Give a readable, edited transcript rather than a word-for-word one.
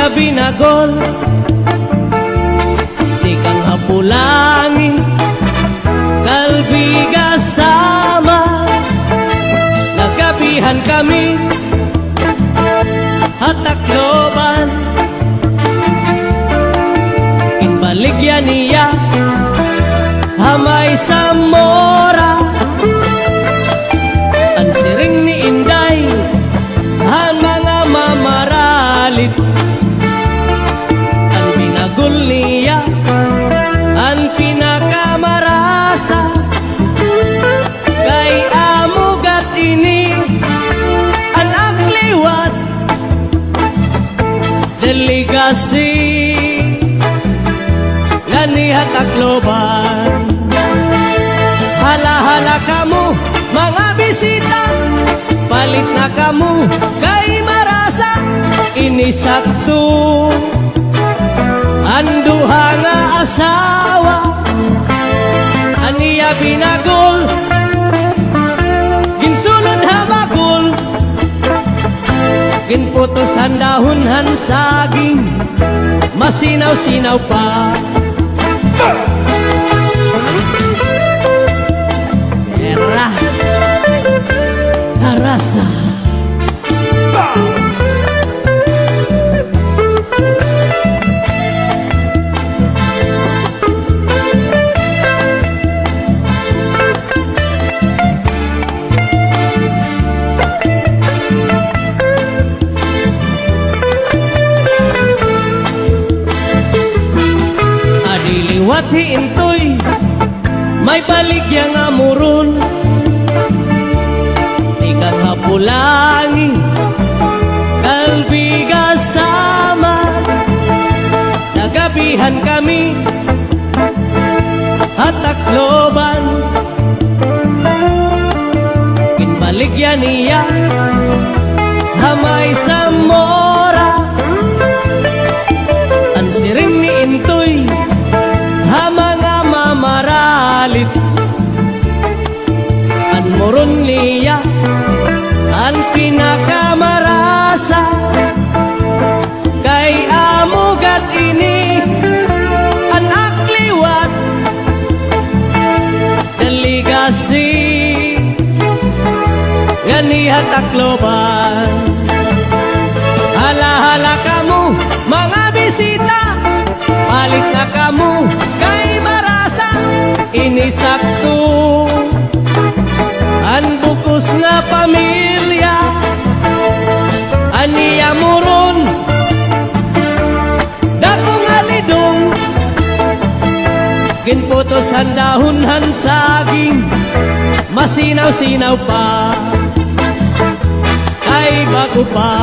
Aniya binagol, di kang hapulangin, kalbiga sama. Nagabihan kami, hatakloban, kinbaligyan niya, hamay sa mora. Ang siring ni Inday, han mga mamaralit. Ang binagol niya, ang pinakamarasa. Kay amugat ini, ang agliwat, delegasi, ganihat akloban. Hala-hala kamu, mga bisita, palit na kamu, kay marasa. Inisakto, anduha nga asawa. Aniya binagol, ginsulod hamagol, ginputos ang dahon saging, masinaw-sinaw pa. Era narasa. Adiliwat hiintoy, may baligya nga muron. Di kang hapulangi, kalbiga sama. Nagabihan kami, hatakloban, kinbaligyan niya, hamay sa mora. Ang siring ni Intoy, mga mamaralit. Ang moron niya, ang pinakamarasa. Kay amugat ini, ang akliwat, delegasi, ganihat akloban. Hala-hala kamu, mga bisita, palit na kamu, kay marasa. Inisakto, ang bukos nga pamilya. Aniya muron, dakong alidong, ginputos ang dahon saging, masinaw-sinaw pa, ay bago pa.